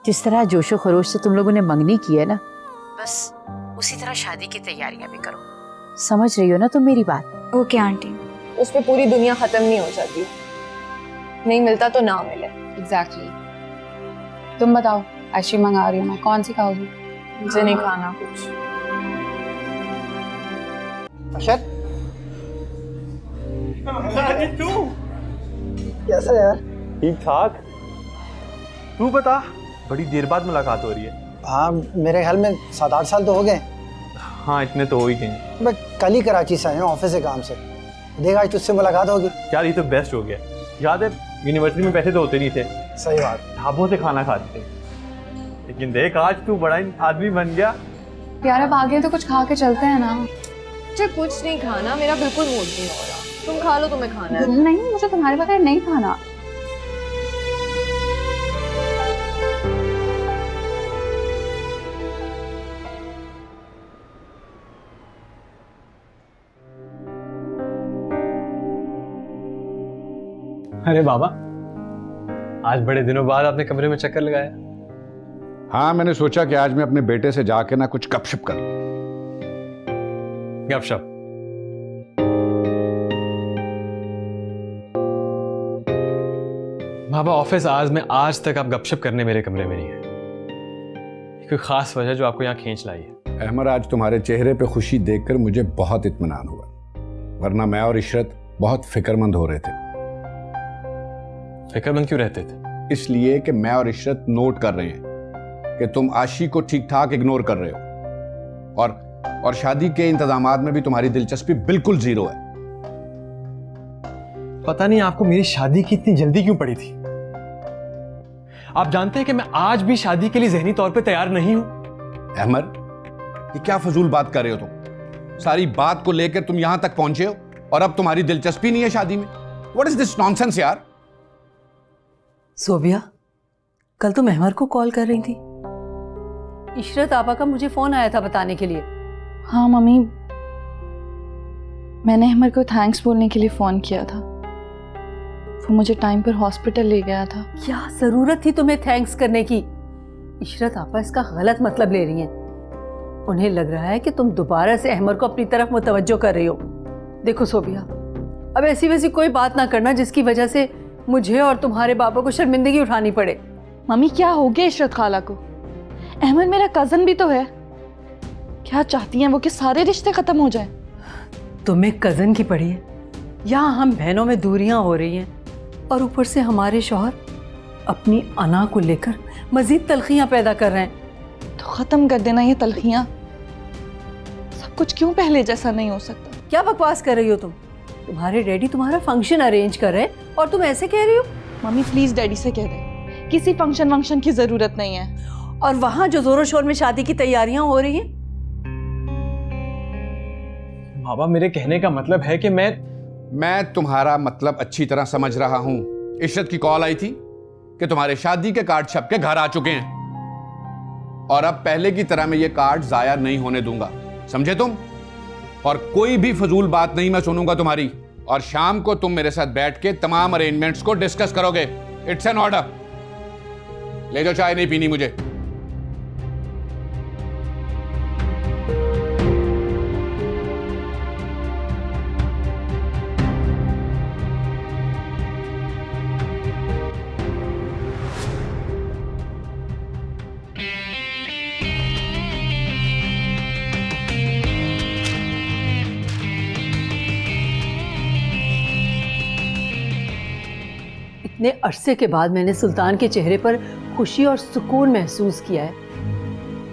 जिस तरह जोशो खरोश से तुम लोगों ने मंगनी की है ना, बस उसी तरह शादी की तैयारियां भी करो। समझ रही हो ना तुम मेरी बात? Okay aunty. उस पे पूरी दुनिया खत्म नहीं हो जाती, नहीं मिलता तो ना मिले। एग्जैक्टली। तुम बताओ, आइसक्रीम मंगा रही हूँ मैं, कौन सी खाओगी? मुझे नहीं खाना कुछ। अशर कैसा यार? ठीक ठाक। तू बता, बड़ी देर बाद मुलाकात हो रही है। हाँ, मेरे ख्याल में 7-8 साल तो हो गए। हाँ, इतने तो हो ही गए। मैं कल ही कराची से आया हूँ ऑफिस से काम से। देख आज तुझसे मुलाकात होगी। यार ये तो बेस्ट हो गया। याद है यूनिवर्सिटी में पैसे तो होते नहीं थे, सही बात। ढाबों से खाना खाते थे, लेकिन देख आज तू बड़ा आदमी बन गया। यार अब आगे तो कुछ खा के चलते हैं ना। मुझे कुछ नहीं खाना, मेरा बिल्कुल मूड नहीं हो रहा। तुम खा लो, तुम्हें खाना है। नहीं, मुझे तुम्हारे बगैर नहीं खाना। अरे बाबा, आज बड़े दिनों बाद आपने कमरे में चक्कर लगाया। हाँ, मैंने सोचा कि आज मैं अपने बेटे से जाके ना कुछ गपशप कर लूं। गपशप? बाबा ऑफिस आज में आज तक आप गपशप करने मेरे कमरे में नहीं है। कोई खास वजह जो आपको यहाँ खींच लाई है? अहमद, आज तुम्हारे चेहरे पे खुशी देखकर मुझे बहुत इत्मीनान हुआ, वरना मैं और इशरत बहुत फिक्रमंद हो रहे थे। फिक्रमंद क्यों रहते थे? इसलिए कि मैं और इशरत नोट कर रहे हैं कि तुम आशी को ठीक ठाक इग्नोर कर रहे हो, और शादी के इंतजामात में भी तुम्हारी दिलचस्पी बिल्कुल जीरो है। पता नहीं आपको मेरी शादी की इतनी जल्दी क्यों पड़ी थी। आप जानते हैं कि मैं आज भी शादी के लिए ज़हनी तौर पे तैयार नहीं हूं। अहमद, ये क्या फजूल बात कर रहे हो तुम? सारी बात को लेकर तुम यहां तक पहुंचे हो और अब तुम्हारी दिलचस्पी नहीं है शादी में। व्हाट इज दिस नॉनसेंस यार? सोबिया, कल तुम अहमद को कॉल कर रही थी। इशरत आपा का मुझे फोन आया था बताने के लिए। हाँ मम्मी, मैंने अहमद को थैंक्स बोलने के लिए फ़ोन किया था। वो मुझे टाइम पर हॉस्पिटल ले गया था। क्या जरूरत थी तुम्हें थैंक्स करने की? इशरत आपा इसका गलत मतलब ले रही हैं। उन्हें लग रहा है कि तुम दोबारा से अहमद को अपनी तरफ मुतवज्जो कर रही हो। देखो सोबिया, अब ऐसी वैसी कोई बात ना करना जिसकी वजह से मुझे और तुम्हारे बाबा को शर्मिंदगी उठानी पड़े। मम्मी क्या हो गया इशरत खाला को? अहमद मेरा कज़न भी तो है। क्या चाहती हैं वो कि सारे रिश्ते ख़त्म हो जाएं? तुम्हें कज़न की पड़ी है। यहाँ हम बहनों में दूरियां हो रही हैं और ऊपर से हमारे शौहर अपनी अना को लेकर मजीद तलखियां पैदा कर रहे हैं। तो ख़त्म कर देना ये तलखियाँ। सब कुछ क्यों पहले जैसा नहीं हो सकता? क्या बकवास कर रही हो तुम? तुम्हारे डैडी तुम्हारा फंक्शन अरेंज कर रहे हैं और तुम ऐसे कह रही हो? मम्मी प्लीज़ डैडी से कह दे, किसी फंक्शन की ज़रूरत नहीं है। और वहाँ जो जोरों शोर में शादी की तैयारियां हो रही हैं। बाबा, मेरे कहने का मतलब है कि मैं तुम्हारा मतलब अच्छी तरह समझ रहा हूं। इशरत की कॉल आई थी कि तुम्हारे शादी के कार्ड छप के घर आ चुके हैं और अब पहले की तरह मैं ये कार्ड जाया नहीं होने दूंगा, समझे तुम? और कोई भी फजूल बात नहीं मैं सुनूंगा तुम्हारी। और शाम को तुम मेरे साथ बैठ के तमाम अरेंजमेंट्स को डिस्कस करोगे। It's an order. ले जाओ, चाय नहीं पीनी मुझे। इतने अरसे के बाद मैंने सुल्तान के चेहरे पर खुशी और सुकून महसूस किया है।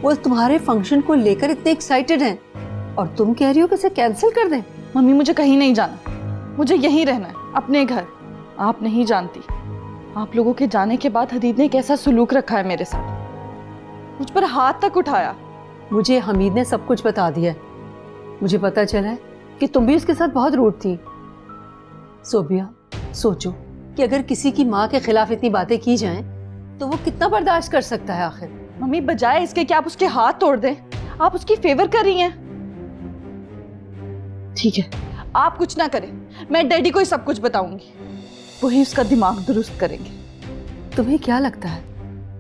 वो तुम्हारे फंक्शन को लेकर इतने एक्साइटेड हैं और तुम कह रही हो कि इसे कैंसिल कर दें। मम्मी मुझे कहीं नहीं जाना, मुझे यहीं रहना है, अपने घर। आप नहीं जानती, आप लोगों के जाने के बाद हदीद ने कैसा सुलूक रखा है मेरे साथ। मुझ पर हाथ तक उठाया। मुझे हमीद ने सब कुछ बता दिया है। मुझे पता चला है कि तुम भी उसके साथ बहुत रूठ थी। सोबिया, सोचो कि अगर किसी की माँ के खिलाफ इतनी बातें की जाएं तो वो कितना बर्दाश्त कर सकता है आखिर। मम्मी बजाय इसके कि आप उसके हाथ तोड़ दें, आप उसकी फेवर कर रही हैं। ठीक है, आप कुछ ना करें, मैं डैडी को ही सब कुछ बताऊंगी, वही उसका दिमाग दुरुस्त करेंगे। तुम्हें क्या लगता है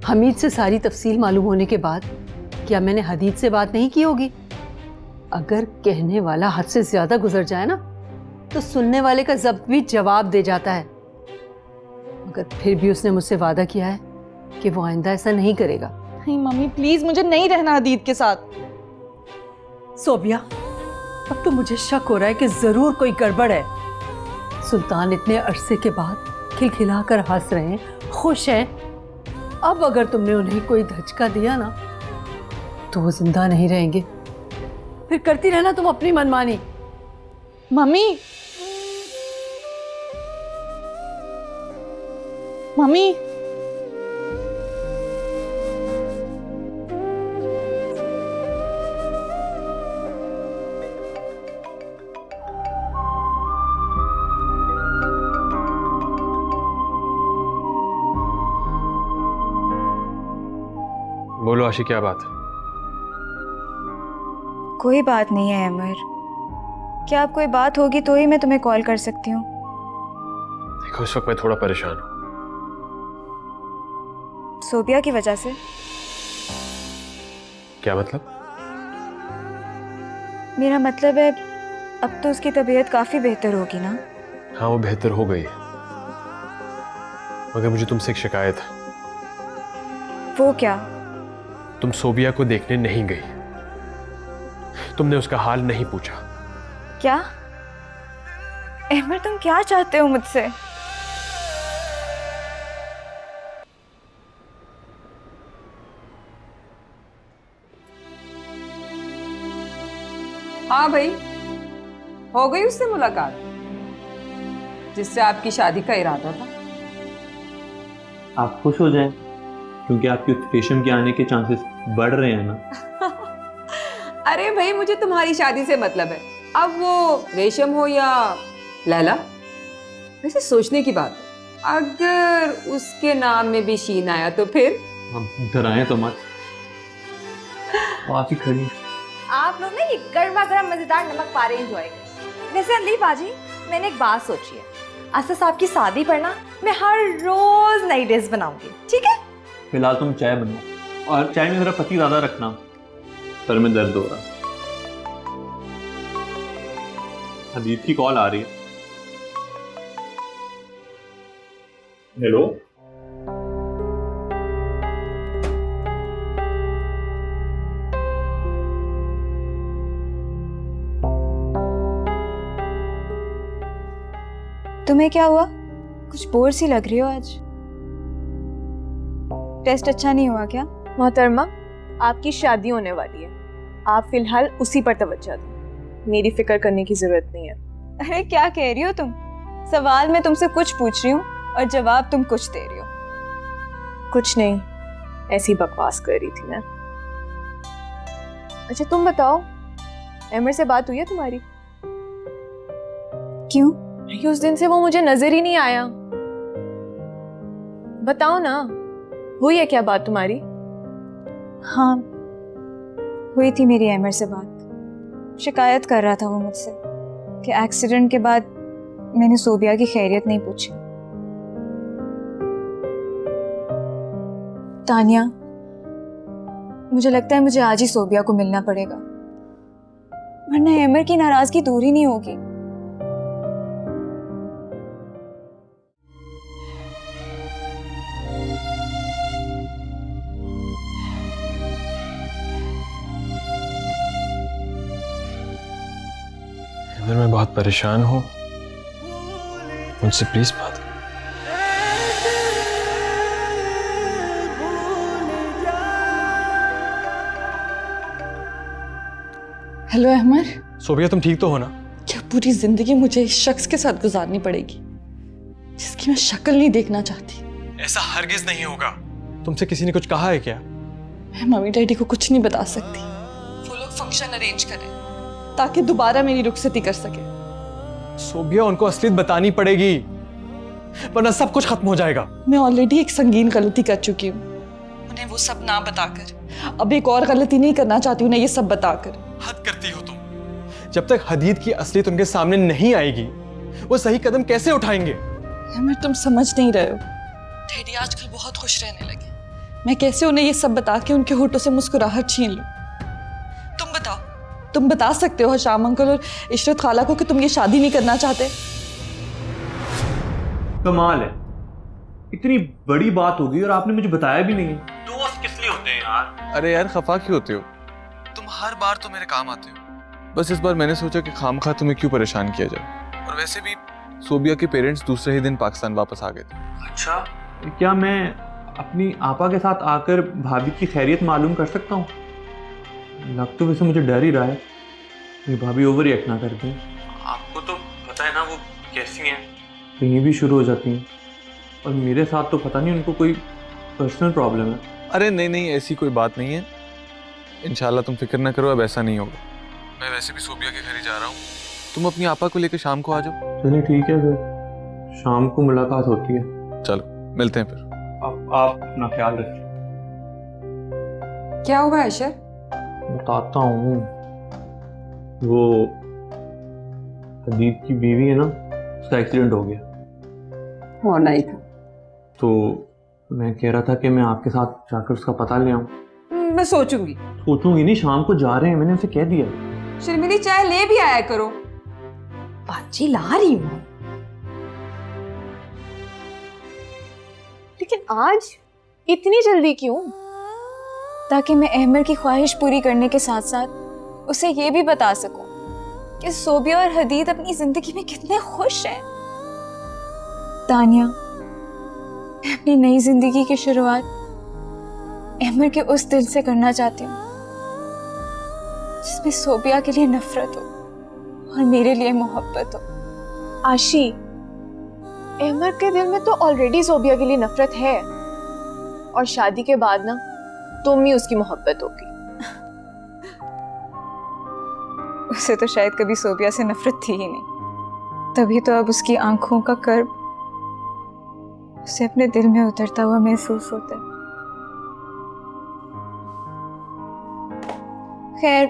हमीद से सारी तफसील मालूम होने के बाद क्या मैंने हदीद से बात नहीं की होगी? अगर कहने वाला हद से ज्यादा गुजर जाए ना तो सुनने वाले का जब्त भी जवाब दे जाता है। मगर फिर भी उसने मुझसे वादा किया है कि वो आइंदा ऐसा नहीं करेगा। नहीं मम्मी प्लीज, मुझे नहीं रहना हदीद के साथ। सोबिया, अब तो मुझे शक हो रहा है कि जरूर कोई गड़बड़ है। सुल्तान इतने अरसे के बाद खिलखिलाकर हंस रहे हैं, खुश हैं। अब अगर तुमने उन्हें कोई धचका दिया ना तो वो जिंदा नहीं रहेंगे। फिर करती रहना तुम अपनी मनमानी। मम्मी, मम्मी, बोलो आशी, क्या बात है? कोई बात नहीं है अमर। क्या आप कोई बात होगी तो ही मैं तुम्हें कॉल कर सकती हूँ। देखो, इस वक्त मैं थोड़ा परेशान हूँ। सोबिया की वजह से? क्या मतलब? मेरा मतलब है अब तो उसकी तबीयत काफी बेहतर होगी ना? हाँ, वो बेहतर हो गई है, मगर मुझे तुमसे एक शिकायत है। वो क्या? तुम सोबिया को देखने नहीं गई, तुमने उसका हाल नहीं पूछा। क्या अमर, तुम क्या चाहते हो मुझसे? हाँ भाई, हो गई उससे मुलाकात जिससे आपकी शादी का इरादा था? आप खुश हो जाएं क्योंकि आपकी उस रेशम के आने के चांसेस बढ़ रहे हैं ना। अरे भाई, मुझे तुम्हारी शादी से मतलब है, अब वो रेशम हो या लैला। वैसे सोचने की बात है, अगर उसके नाम में भी शीन आया तो फिर? हम डराएं तो मत। आप ही खड़ी। आप लोग ना ये गर्मा गर्म मजेदार नमक पारे एंजॉय करें। वैसे अली बाजी, मैंने एक बात सोची है। असद साहब की शादी पर ना मैं हर रोज नई डिश बनाऊंगी, ठीक है? फिलहाल तुम चाय बनाओ और चाय में मेरा पति ज्यादा रखना, सर में दर्द हो रहा। हदीद की कॉल आ रही है। हेलो, तुम्हें क्या हुआ? कुछ बोर सी लग रही हो आज। टेस्ट अच्छा नहीं हुआ क्या? मोहतरमा, आपकी शादी होने वाली है, आप फिलहाल उसी पर तवज्जो दें। मेरी फिक्र करने की जरूरत नहीं है। अरे क्या कह रही हो तुम? सवाल मैं तुमसे कुछ पूछ रही हूँ और जवाब तुम कुछ दे रही हो। कुछ नहीं, ऐसी बकवास कर रही थी मैं। अच्छा तुम बताओ, अमर से बात हुई है तुम्हारी? क्यों? उस दिन से वो मुझे नजर ही नहीं आया। बताओ ना, हुई है क्या बात तुम्हारी? हाँ, हुई थी मेरी अमर से बात। शिकायत कर रहा था वो मुझसे कि एक्सीडेंट के बाद मैंने सोबिया की खैरियत नहीं पूछी। तानिया, मुझे लगता है मुझे आज ही सोबिया को मिलना पड़ेगा, वरना अमर की नाराजगी दूर ही नहीं होगी। अगर मैं बहुत परेशान हूँ, मुझसे प्लीज बात करो। हेलो अहमर। सोबिया, तुम ठीक तो हो ना? क्या पूरी जिंदगी मुझे इस शख्स के साथ गुजारनी पड़ेगी जिसकी मैं शक्ल नहीं देखना चाहती? ऐसा हरगिज नहीं होगा। तुमसे किसी ने कुछ कहा है क्या? मैं मम्मी डैडी को कुछ नहीं बता सकती। वो लोग फंक्शन अरेंज करें ताकि दोबारा मेरी रुखसती कर सके। सोबिया, उनको असलियत बतानी पड़ेगी, वरना सब कुछ खत्म हो जाएगा। मैं ऑलरेडी एक संगीन गलती कर चुकी हूँ, उन्हें वो सब ना बताकर अब एक और गलती नहीं करना चाहती उन्हें ये सब बताकर। हद करती हो तुम। जब तक हदीद की असलियत उनके सामने नहीं आएगी, वो सही कदम कैसे उठाएंगे? मैं तुम समझ नहीं रहे हो। डैडी आजकल बहुत खुश रहने लगे। मैं कैसे उन्हें ये सब बता के उनके होठों से मुस्कुराहट छीन लूं? तुम बताओ, तुम बता सकते हो शाम अंकल और इशरत खाला को कि तुम ये शादी नहीं करना चाहते? कमाल है, इतनी बड़ी बात हो गई और आपने मुझे बताया भी नहीं है। दोस्त किस लिए होते हैं यार? अरे यार खफा क्यों होते हो? तुम हर बार तो मेरे काम आते हो, बस इस बार मैंने सोचा कि खामखा तुम्हें क्यों परेशान किया जाए। और वैसे भी सोबिया के पेरेंट्स दूसरे ही दिन पाकिस्तान वापस आ गए थे। अच्छा, क्या मैं अपनी आपा के साथ आकर भाभी की खैरियत मालूम कर सकता हूँ? लग तो वैसे मुझे डर ही रहा है कि भाभी ओवर रिएक्ट ना कर दें। आपको तो पता है ना वो कैसी हैं, कहीं भी शुरू हो जाती हैं। और मेरे साथ तो पता नहीं उनको कोई पर्सनल प्रॉब्लम है। अरे नहीं नहीं, ऐसी कोई बात नहीं है, इंशाल्लाह तुम फिक्र ना करो, अब ऐसा नहीं होगा। मैं वैसे भी सोबिया के घर ही जा रहा हूँ, तुम अपनी आपा को लेकर शाम को आ जाओ। चलिए ठीक है, फिर शाम को मुलाकात होती है। चलो मिलते हैं फिर। आप अपना ख्याल रखिए। क्या हुआ है अशर? बताता हूँ, वो हदीब की बीवी है ना, उसका एक्सीडेंट हो गया। होना ही था। तो मैं कह रहा था कि मैं आपके साथ जाकर उसका पता ले आऊँ। मैं सोचूंगी। सोचूंगी नहीं, शाम को जा रहे हैं, मैंने उसे कह दिया। शर्मिली चाय ले भी आया करो। बाजी ला रही हूँ। लेकिन आज इतनी जल्दी क्यों? ताकि मैं अहमर की ख्वाहिश पूरी करने के साथ साथ उसे ये भी बता सकूं कि सोबिया और हदीद अपनी जिंदगी में कितने खुश हैं। तानिया, मैं अपनी नई जिंदगी की शुरुआत अहमर के उस दिल से करना चाहती हूँ जिसमें सोबिया के लिए नफरत हो और मेरे लिए मोहब्बत हो। आशी, अहमर के दिल में तो ऑलरेडी सोबिया के लिए नफरत है और शादी के बाद ना तुम ही उसकी मोहब्बत होगी। उसे तो शायद कभी सोबिया से नफरत थी ही नहीं, तभी तो अब उसकी आंखों का कर्ब उसे अपने दिल में उतरता हुआ महसूस होता है। खैर,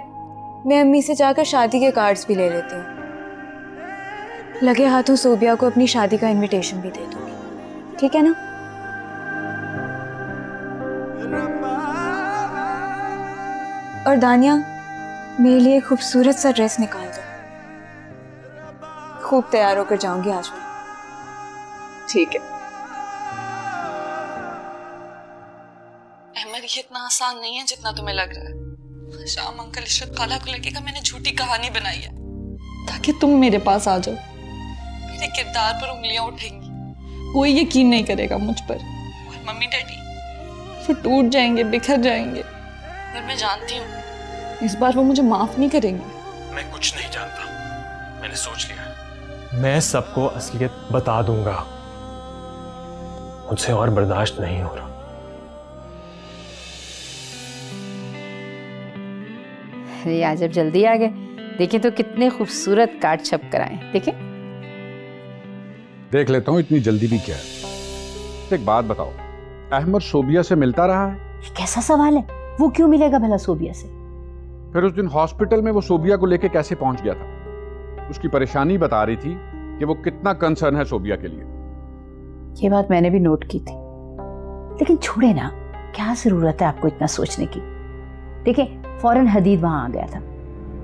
मैं अम्मी से जाकर शादी के कार्ड्स भी ले लेती हूँ। लगे हाथों सोबिया को अपनी शादी का इनविटेशन भी दे दूंगी, ठीक है ना? और दानिया, मेरे लिए खूबसूरत सा ड्रेस निकाल दो। खूब तैयार होकर जाऊंगी आज मैं। ठीक है। अहमद, ये इतना आसान नहीं है जितना तुम्हें लग रहा है। शाम अंकल इशरत खाला को लेके का मैंने झूठी कहानी बनाई है ताकि तुम मेरे पास आ जाओ। मेरे किरदार पर उंगलियां उठेंगी, कोई यकीन नहीं करेगा मुझ पर, और मम्मी डैडी फिर टूट जाएंगे, बिखर जाएंगे। और मैं जानती हूँ इस बार वो मुझे माफ नहीं करेंगे। मैं कुछ नहीं जानता, मैंने सोच लिया। मैं सबको असलियत बता दूंगा। मुझसे और बर्दाश्त नहीं हो रहा। अरे आज जब जल्दी आ गए, देखें तो कितने खूबसूरत कार्ड छप कर आए। देखें, देख लेता हूँ, इतनी जल्दी भी क्या है। एक बात बताओ, अहमद सोबिया से मिलता रहा है? ये कैसा सवाल है? वो क्यों मिलेगा भला सोबिया से? फिर उस दिन हॉस्पिटल में वो सोबिया को लेके कैसे पहुंच गया था? उसकी परेशानी बता रही थी कि वो कितना कंसर्न है सोबिया के लिए। ये बात मैंने भी नोट की थी, लेकिन छोड़े ना, क्या जरूरत है आपको इतना सोचने की? देखिए, फौरन हदीद वहां आ गया था,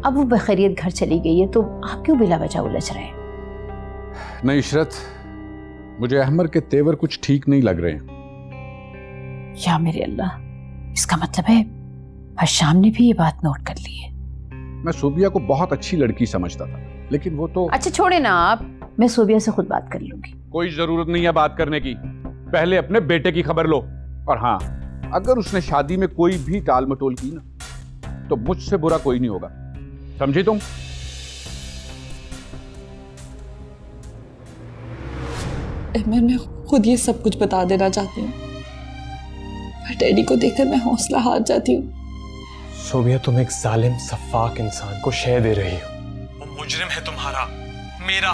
अब वो बखैरियत घर चली गई है, तो आप क्यों बिला वजह उलझ रहे हैं? नहीं इशरत, मुझे अहमद के तेवर कुछ ठीक नहीं लग रहे हैं। या मेरे अल्लाह, इसका मतलब है हशाम ने भी ये बात नोट कर ली है। मैं सोबिया को बहुत अच्छी लड़की समझता था, लेकिन वो तो। अच्छा छोड़े ना आप, मैं सोबिया से खुद बात कर लूंगी। कोई जरूरत नहीं है बात करने की, पहले अपने बेटे की खबर लो। और हाँ, अगर उसने शादी में कोई भी टाल मटोल की ना, तो मुझसे बुरा कोई नहीं होगा, समझी तुम? मैं खुद ये सब कुछ बता देना चाहती हूँ, पर डैडी को देखकर मैं हौसला हार जाती हूँ। सोबिया, तुम एक जालिम सफाक इंसान को शय दे रही हो। वो मुजरिम है तुम्हारा, मेरा,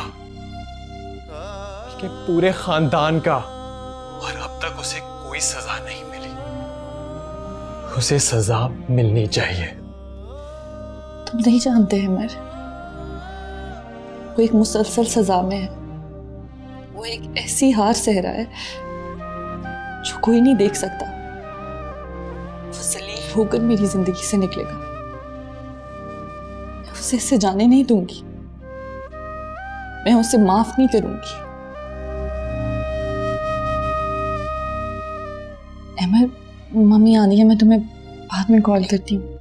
के पूरे खानदान का, और अब तक उसे कोई सजा नहीं मिली। उसे सजा मिलनी चाहिए। तुम नहीं जानते अमर, वो एक मुसलसल सजा में है। वो एक ऐसी हार सह रहा है जो कोई नहीं देख सकता। रोकर मेरी जिंदगी से निकलेगा। मैं उसे इससे जाने नहीं दूंगी, मैं उसे माफ नहीं करूंगी। अहमर, मम्मी आ रही है, मैं तुम्हें बाद में कॉल करती हूँ।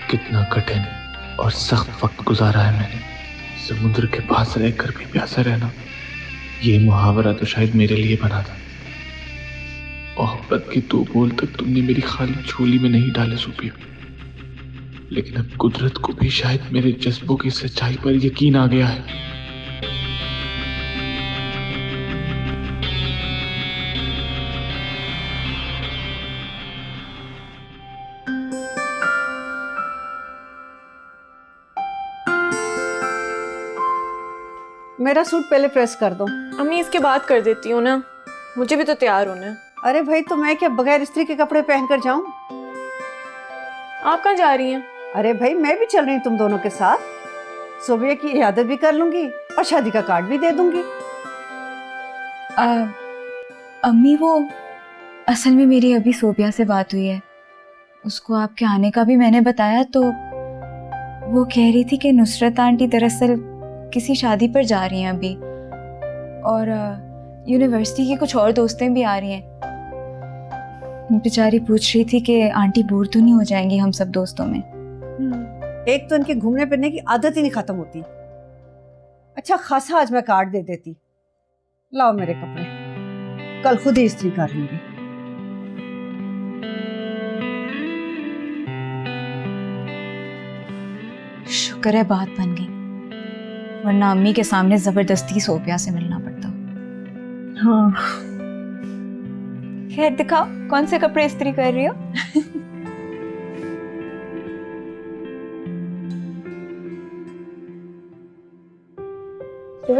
कितना कठिन और सख्त वक्त गुजारा है मैंने। समुद्र के पास रहकर भी प्यासा रहना, ये मुहावरा तो शायद मेरे लिए बना था। मोहब्बत की 2 बोल तक तुमने मेरी खाली झोली में नहीं डाले सोफिया, लेकिन अब कुदरत को भी शायद मेरे जज्बों की सच्चाई पर यकीन आ गया है। मेरा सूट पहले प्रेस कर दो। अम्मी इसके बाद कर देती हूँ ना, मुझे भी तो तैयार होना है। अरे भाई, तो मैं क्या बगैर इस्त्री के कपड़े पहन कर जाऊं? आप कहाँ जा रही हैं? अरे भाई, मैं भी चल रही हूँ तुम दोनों के साथ। सोबिया की इयादत भी कर लूंगी और शादी का कार्ड भी दे दूंगी। अम्मी, वो असल में मेरी अभी सोबिया से बात हुई है, उसको आपके आने का भी मैंने बताया, तो वो कह रही थी कि नुसरत आंटी दरअसल किसी शादी पर जा रही हैं अभी, और यूनिवर्सिटी की कुछ और दोस्तें भी आ रही हैं। बेचारी पूछ रही थी कि आंटी बोर तो नहीं हो जाएंगी हम सब दोस्तों में। एक तो इनकी घूमने फिरने की आदत ही नहीं खत्म होती। अच्छा खासा आज मैं कार्ड दे देती। लाओ मेरे कपड़े, कल खुद ही इस्त्री कर लूंगी। शुक्र है बात बन गई, वरना अम्मी के सामने जबरदस्ती सोफिया से मिलना पड़ता। हाँ, खैर दिखाओ कौन से कपड़े इस्त्री कर रही हो।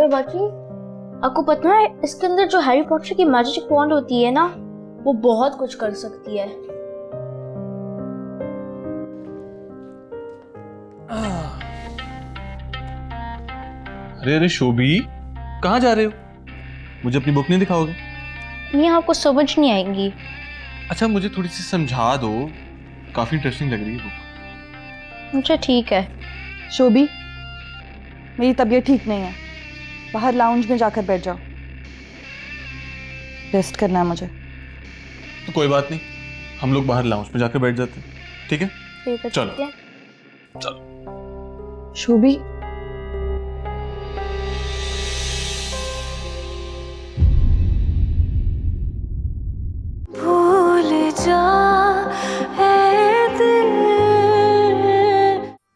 बाकी आपको पता है इसके अंदर जो हैरी पॉटर की मैजिक वॉन्ड होती है ना, वो बहुत कुछ कर सकती है। अरे शोभी, कहाँ जा रहे हो? मुझे अपनी बुक नहीं दिखाओगे? नहीं, आपको समझ नहीं आएंगी। अच्छा, मुझे थोड़ी सी समझा दो, काफी इंटरेस्टिंग लग रही है बुक। अच्छा ठीक है। शोभी, मेरी तबीयत ठीक नहीं है, बाहर लाउंज में जाकर बैठ जाओ, रेस्ट करना है मुझे। तो कोई बात नहीं, हम लोग बाहर लाउंज में जाकर बैठ जाते हैं, ठीक है? ठीक है, चलो चलो। शोभी,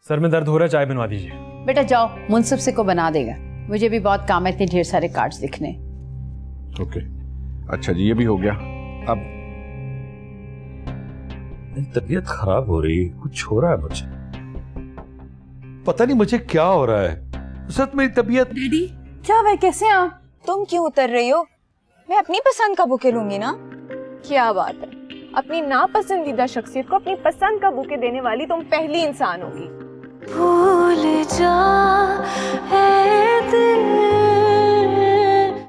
सर में दर्द हो रहा है, चाय बनवा दीजिए। बेटा जाओ, मुंसिफ से को बना देगा, मुझे भी बहुत काम है, इतने ढेर सारे कार्ड्स लिखने। ओके, अच्छा जी, ये भी हो गया। अब तबीयत खराब हो रही है, कुछ हो रहा है मुझे, पता नहीं मुझे क्या हो रहा है। सच मेरी तबीयत। डैडी, क्या भाई, कैसे आप? तुम क्यों उतर रही हो? मैं अपनी पसंद का बुके लूंगी ना। क्या बात है, अपनी नापसंदीदा शख्सियत को अपनी पसंद का बुके देने वाली तुम पहली इंसान होगी। भूल जा